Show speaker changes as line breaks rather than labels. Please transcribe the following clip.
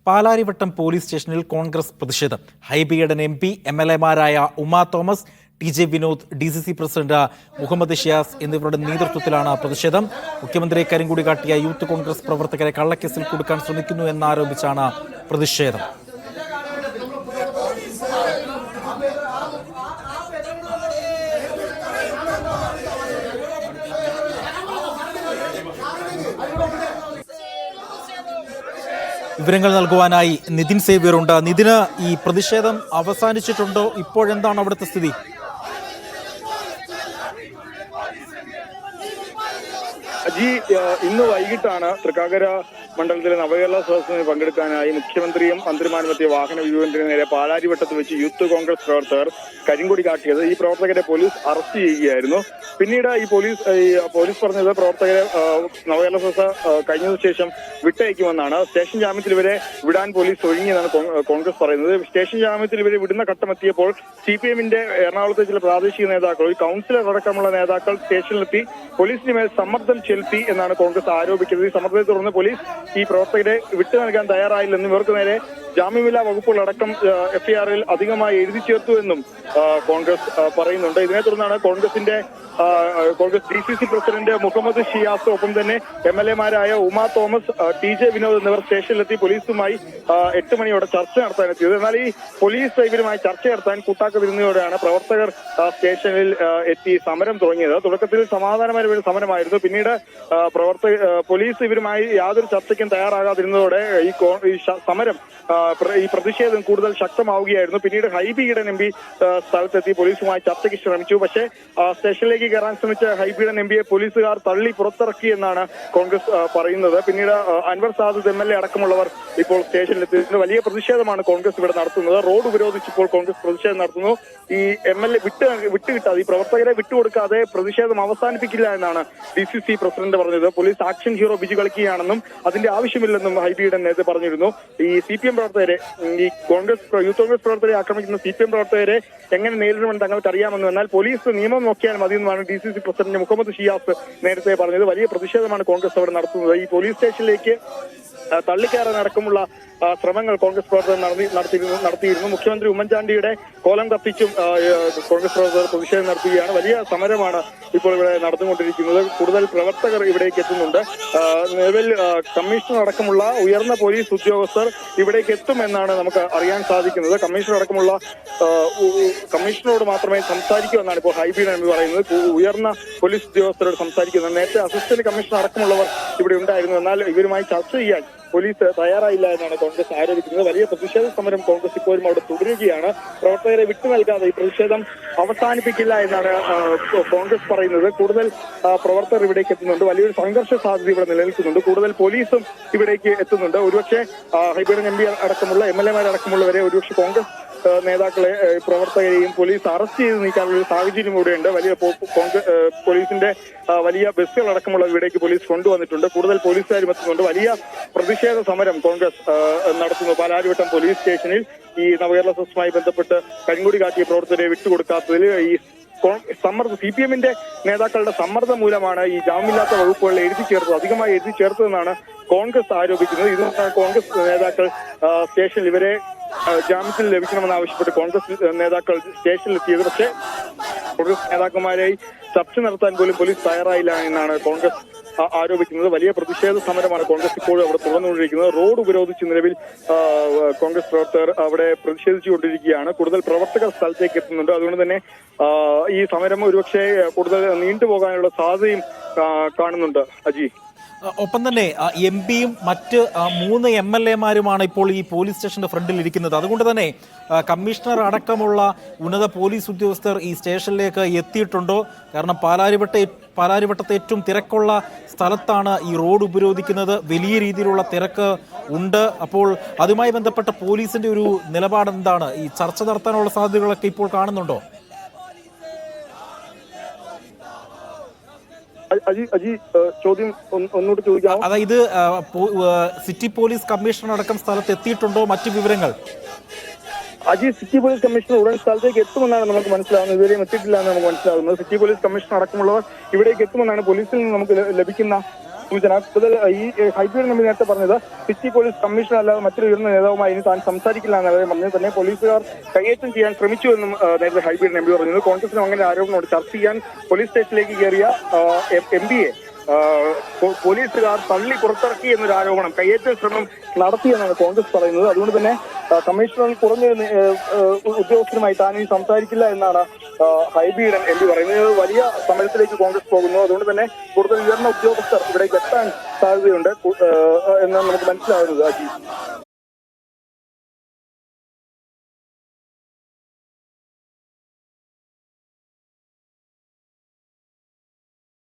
Palarivattom police സ്റ്റേഷനിൽ കോൺഗ്രസ് പ്രതിഷേധം. ഹൈബിയുടെ MP, MLA മാരായ Uma Thomas, TJ Vinod, DCC president Muhammad Shiyas എന്നിവരുടെ നേതൃത്വത്തിലാണ് പ്രതിഷേധം. മുഖ്യമന്ത്രിയെ കരിങ്കൊടി കാട്ടിയ യൂത്ത് കോൺഗ്രസ് പ്രവർത്തകരെ കള്ളക്കേസിൽ കൊടുക്കാൻ ശ്രമിക്കുന്നു എന്നാരോപിച്ചാണ് പ്രതിഷേധം. വിവരങ്ങൾ നൽകുവാനായി നിതിൻ സേവ്യർ ഉണ്ട്. നിതിന്, ഈ പ്രതിഷേധം അവസാനിച്ചിട്ടുണ്ടോ? ഇപ്പോഴെന്താണ് അവിടുത്തെ സ്ഥിതി?
ഇന്ന് വൈകിട്ടാണ് തൃക്കാക്കര മണ്ഡലത്തിലെ നവകേരള സദസ്സിന് പങ്കെടുക്കാനായി മുഖ്യമന്ത്രിയും മന്ത്രിമാരുമെത്തിയ വാഹന വ്യൂഹത്തിന് നേരെ പാലാരിവട്ടത്ത് വെച്ച് യൂത്ത് കോൺഗ്രസ് പ്രവർത്തകർ കരിങ്കൊടി കാട്ടിയത്. ഈ പ്രവർത്തകരെ പോലീസ് അറസ്റ്റ് ചെയ്യുകയായിരുന്നു. പിന്നീട് ഈ പോലീസ് പറഞ്ഞത് പ്രവർത്തകരെ നവകേരള സദസ്സ് കഴിഞ്ഞതിനു ശേഷം വിട്ടയക്കുമെന്നാണ്. സ്റ്റേഷൻ ജാമ്യത്തിൽ ഇവരെ വിടാൻ പോലീസ് ഒഴുങ്ങിയെന്നാണ് കോൺഗ്രസ് പറയുന്നത്. സ്റ്റേഷൻ ജാമ്യത്തിൽ ഇവരെ വിടുന്ന ഘട്ടമെത്തിയപ്പോൾ CPM-ന്റെ എറണാകുളത്തെ ചില പ്രാദേശിക നേതാക്കൾ, ഒരു കൗൺസിലർ അടക്കമുള്ള നേതാക്കൾ സ്റ്റേഷനിലെത്തി പോലീസിന് മേൽ സമ്മർദ്ദം ചെലുത്തി എന്നാണ് കോൺഗ്രസ് ആരോപിക്കുന്നത്. ഈ സമ്മർദ്ദത്തെ തുടർന്ന് പോലീസ് ഈ പ്രവർത്തകരെ വിട്ടു നൽകാൻ തയ്യാറായില്ലെന്നും ഇവർക്ക് നേരെ ജാമ്യമില്ലാ വകുപ്പുകളടക്കം FIR-ൽ അധികമായി എഴുതി ചേർത്തു എന്നും കോൺഗ്രസ് പറയുന്നുണ്ട്. ഇതിനെ തുടർന്നാണ് കോൺഗ്രസ് DCC പ്രസിഡന്റ് മുഹമ്മദ് ഷിയാസ്, ഒപ്പം തന്നെ MLA-മാരായ ഉമാ തോമസ്, TJ വിനോദ് എന്നിവർ സ്റ്റേഷനിലെത്തി പോലീസുമായി 8 മണിയോടെ ചർച്ച നടത്താനെത്തിയത്. എന്നാൽ ഈ പോലീസ് ഇവരുമായി ചർച്ച നടത്താൻ കൂട്ടാക്കാതിരുന്നതോടെയാണ് പ്രവർത്തകർ സ്റ്റേഷനിൽ എത്തി സമരം തുടങ്ങിയത്. തുടക്കത്തിൽ സമാധാനപരമായ സമരമായിരുന്നു. പിന്നീട് പോലീസ് ഇവരുമായി യാതൊരു ചർച്ചയ്ക്കും തയ്യാറാകാതിരുന്നതോടെ ഈ സമരം, ഈ പ്രതിഷേധം കൂടുതൽ ശക്തമാവുകയായിരുന്നു. പിന്നീട് ഹൈബിയുടെ MP സ്ഥലത്തെത്തി പോലീസുമായി ചർച്ചയ്ക്ക് ശ്രമിച്ചു. പക്ഷേ സ്റ്റേഷനിലേക്ക് കയറാൻ ശ്രമിച്ച ഹൈബിയുടെ MP-യെ പോലീസുകാർ തള്ളി പുറത്തിറക്കി എന്നാണ് കോൺഗ്രസ് പറയുന്നത്. പിന്നീട് അൻവർ സാദത്ത് MLA അടക്കമുള്ളവർ ഇപ്പോൾ സ്റ്റേഷനിലെത്തി. വലിയ പ്രതിഷേധമാണ് കോൺഗ്രസ് ഇവിടെ നടത്തുന്നത്. റോഡ് ഉപരോധിച്ചപ്പോൾ കോൺഗ്രസ് പ്രതിഷേധം നടത്തുന്നു. ഈ MLA വിട്ടുകിട്ടാതെ, ഈ പ്രവർത്തകരെ വിട്ടുകൊടുക്കാതെ പ്രതിഷേധം അവസാനിപ്പിക്കില്ല എന്നാണ് DCC പ്രസിഡന്റ് പറഞ്ഞത്. പോലീസ് ആക്ഷൻ ഹീറോ ബിജു കളിക്കുകയാണെന്നും അതിന്റെ ആവശ്യമില്ലെന്നും ഹൈബിയുടെ നേരത്തെ പറഞ്ഞിരുന്നു. ഈ CPM പ്രവർത്തകരെ, ഈ യൂത്ത് കോൺഗ്രസ് പ്രവർത്തകരെ ആക്രമിക്കുന്ന CPM പ്രവർത്തകരെ എങ്ങനെ നേരിടുമെന്ന് തങ്ങൾക്ക് അറിയാമെന്നും, എന്നാൽ പോലീസ് നിയമം നോക്കിയാൽ മതിയെന്നുമാണ് DCC പ്രസിഡന്റ് മുഹമ്മദ് ഷിയാസ് നേരത്തെ പറഞ്ഞത്. വലിയ പ്രതിഷേധമാണ് കോൺഗ്രസ് അവിടെ നടത്തുന്നത്. ഈ പോലീസ് സ്റ്റേഷനിലേക്ക് തള്ളിക്കയറാൻ അടക്കമുള്ള ശ്രമങ്ങൾ കോൺഗ്രസ് പ്രവർത്തകർ നടത്തിയിരുന്നു. മുഖ്യമന്ത്രി ഉമ്മൻചാണ്ടിയുടെ കോലം കത്തിച്ചും കോൺഗ്രസ് പ്രവർത്തകർ പ്രതിഷേധം നടത്തുകയാണ്. വലിയ സമരമാണ് ഇപ്പോൾ ഇവിടെ നടന്നുകൊണ്ടിരിക്കുന്നത്. കൂടുതൽ പ്രവർത്തകർ ഇവിടേക്ക് എത്തുന്നുണ്ട്. നിലവിൽ കമ്മീഷണർ അടക്കമുള്ള ഉയർന്ന പോലീസ് ഉദ്യോഗസ്ഥർ ഇവിടേക്ക് എത്തുമെന്നാണ് നമുക്ക് അറിയാൻ സാധിക്കുന്നത്. കമ്മീഷണറോട് മാത്രമേ സംസാരിക്കൂ എന്നാണ് ഇപ്പോൾ ഹൈബിയുടെ MP പറയുന്നത്. ഉയർന്ന പോലീസ് ഉദ്യോഗസ്ഥരോട് സംസാരിക്കുന്നത്. നേരത്തെ അസിസ്റ്റന്റ് കമ്മീഷണർ അടക്കമുള്ളവർ ഇവിടെ ഉണ്ടായിരുന്നു. എന്നാൽ ഇവരുമായി ചർച്ച ചെയ്യാൻ പോലീസ് തയ്യാറായില്ല എന്നാണ് കോൺഗ്രസ് ആരോപിക്കുന്നത്. വലിയ പ്രതിഷേധ സമരം കോൺഗ്രസ് ഇപ്പോഴും അവിടെ തുടരുകയാണ്. പ്രവർത്തകരെ വിട്ടു നൽകാതെ ഈ പ്രതിഷേധം അവസാനിപ്പിക്കില്ല എന്നാണ് കോൺഗ്രസ് പറയുന്നത്. കൂടുതൽ പ്രവർത്തകർ ഇവിടേക്ക് എത്തുന്നുണ്ട്. വലിയൊരു സംഘർഷ സാധ്യത ഇവിടെ നിലനിൽക്കുന്നുണ്ട്. കൂടുതൽ പോലീസും ഇവിടേക്ക് എത്തുന്നുണ്ട്. ഒരുപക്ഷെ ഹൈബിയുടെ MP അടക്കമുള്ള MLA-മാരടക്കമുള്ളവരെ ഒരുപക്ഷെ കോൺഗ്രസ് നേതാക്കളെ, പ്രവർത്തകരെയും പോലീസ് അറസ്റ്റ് ചെയ്ത് നീക്കാനുള്ള ഒരു സാഹചര്യം ഇവിടെയുണ്ട്. വലിയ പോലീസിന്റെ വലിയ ബസ്സുകളടക്കമുള്ള ഇവിടേക്ക് പോലീസ് കൊണ്ടുവന്നിട്ടുണ്ട്. കൂടുതൽ പോലീസുകാരും എത്തുന്നുണ്ട്. വലിയ പ്രതിഷേധ സമരം കോൺഗ്രസ് നടത്തുന്നു. പാലാരിവട്ടം പോലീസ് സ്റ്റേഷനിൽ ഈ നവകേരള സദസ്സുമായി ബന്ധപ്പെട്ട് കരിങ്കൊടി കാട്ടിയ പ്രവർത്തകരെ വിട്ടുകൊടുക്കാത്തതിൽ ഈ CPM-ന്റെ നേതാക്കളുടെ സമ്മർദ്ദം മൂലമാണ് ഈ ജാമ്യമില്ലാത്ത വകുപ്പുകളിൽ അധികമായി എഴുതി ചേർത്തതെന്നാണ് കോൺഗ്രസ് ആരോപിക്കുന്നത്. ഇതുകൊണ്ടാണ് കോൺഗ്രസ് നേതാക്കൾ സ്റ്റേഷനിൽ ഇവരെ ജാമ്യത്തിൽ ലഭിക്കണമെന്ന് ആവശ്യപ്പെട്ട് കോൺഗ്രസ് നേതാക്കൾ സ്റ്റേഷനിലെത്തിയത്. പക്ഷേ കോൺഗ്രസ് നേതാക്കന്മാരായി ചർച്ച നടത്താൻ പോലും പോലീസ് തയ്യാറായില്ല എന്നാണ് കോൺഗ്രസ് ആരോപിക്കുന്നത്. വലിയ പ്രതിഷേധ സമരമാണ് കോൺഗ്രസ് ഇപ്പോഴും അവിടെ തുടർന്നുകൊണ്ടിരിക്കുന്നത്. റോഡ് ഉപരോധിച്ച് നിലവിൽ കോൺഗ്രസ് പ്രവർത്തകർ അവിടെ പ്രതിഷേധിച്ചുകൊണ്ടിരിക്കുകയാണ്. കൂടുതൽ പ്രവർത്തകർ സ്ഥലത്തേക്ക് എത്തുന്നുണ്ട്. അതുകൊണ്ട് തന്നെ ഈ സമരം ഒരുപക്ഷെ കൂടുതൽ നീണ്ടുപോകാനുള്ള സാധ്യതയും കാണുന്നുണ്ട്. അജി,
ഒപ്പം തന്നെ MP-യും മറ്റ് 3 MLA-മാരുമാണ് ഇപ്പോൾ ഈ പോലീസ് സ്റ്റേഷന്റെ ഫ്രണ്ടിൽ ഇരിക്കുന്നത്. അതുകൊണ്ട് തന്നെ കമ്മീഷണർ അടക്കമുള്ള ഉന്നത പോലീസ് ഉദ്യോഗസ്ഥർ ഈ സ്റ്റേഷനിലേക്ക് എത്തിയിട്ടുണ്ടോ? കാരണം പാലാരിവട്ടത്തെ ഏറ്റവും തിരക്കുള്ള സ്ഥലത്താണ് ഈ റോഡ് ഉപരോധിക്കുന്നത്. വലിയ രീതിയിലുള്ള തിരക്ക് ഉണ്ട്. അപ്പോൾ അതുമായി ബന്ധപ്പെട്ട പോലീസിന്റെ ഒരു നിലപാട് എന്താണ്? ഈ ചർച്ച നടത്താനുള്ള സാധ്യതകളൊക്കെ ഇപ്പോൾ കാണുന്നുണ്ടോ?
ചോദ്യം ഒന്നുകൂടി ചോദിക്കാം.
അതായത് സിറ്റി പോലീസ് കമ്മീഷണർ അടക്കം സ്ഥലത്ത് എത്തിയിട്ടുണ്ടോ? മറ്റു വിവരങ്ങൾ
സിറ്റി പോലീസ് കമ്മീഷണർ ഉടൻ സ്ഥലത്തേക്ക് എത്തുമെന്നാണ് നമുക്ക് മനസ്സിലാവുന്നത്. ഇതുവരെയും എത്തിയിട്ടില്ല എന്ന് നമുക്ക് മനസ്സിലാകുന്നത്. സിറ്റി പോലീസ് കമ്മീഷണർ അടക്കമുള്ളവർ ഇവിടേക്ക് എത്തുമെന്നാണ് പോലീസിൽ നിന്ന് നമുക്ക് ലഭിക്കുന്ന സൂചന. കൂടുതൽ ഈ ഹൈബീഡ് എം പി നേരത്തെ പറഞ്ഞത് സിറ്റി പോലീസ് കമ്മീഷണർ അല്ലാതെ മറ്റൊരു ഉയർന്ന നേതാവുമായി ഇനി താൻ സംസാരിക്കില്ല എന്നാണ് പറഞ്ഞത്. തന്നെ പോലീസുകാർ കയ്യേറ്റം ചെയ്യാൻ ശ്രമിച്ചു എന്നും നേരത്തെ ഹൈബീഡ് എം പി പറഞ്ഞത്. കോൺഗ്രസിനും അങ്ങനെ ആരോപണമുണ്ട്. ചർച്ച ചെയ്യാൻ പോലീസ് സ്റ്റേഷനിലേക്ക് കയറിയ എം പിയെ പോലീസുകാർ തള്ളി പുറത്തിറക്കി എന്നൊരു ആരോപണം, കയ്യേറ്റ ശ്രമം നടത്തിയെന്നാണ് കോൺഗ്രസ് പറയുന്നത്. അതുകൊണ്ട് തന്നെ കമ്മീഷണർ കുറഞ്ഞ ഉദ്യോഗസ്ഥരുമായി താൻ ഇനി സംസാരിക്കില്ല എന്നാണ് ഹൈബീഡൻ എം പി പറയുന്നത്. വലിയ സമരത്തിലേക്ക് കോൺഗ്രസ് പോകുന്നു. അതുകൊണ്ട് തന്നെ കൂടുതൽ ഉയർന്ന ഉദ്യോഗസ്ഥർ ഇവിടേക്ക് എത്താൻ സാധ്യതയുണ്ട് എന്നാണ് നമുക്ക് മനസ്സിലാകുന്നത്. അജി.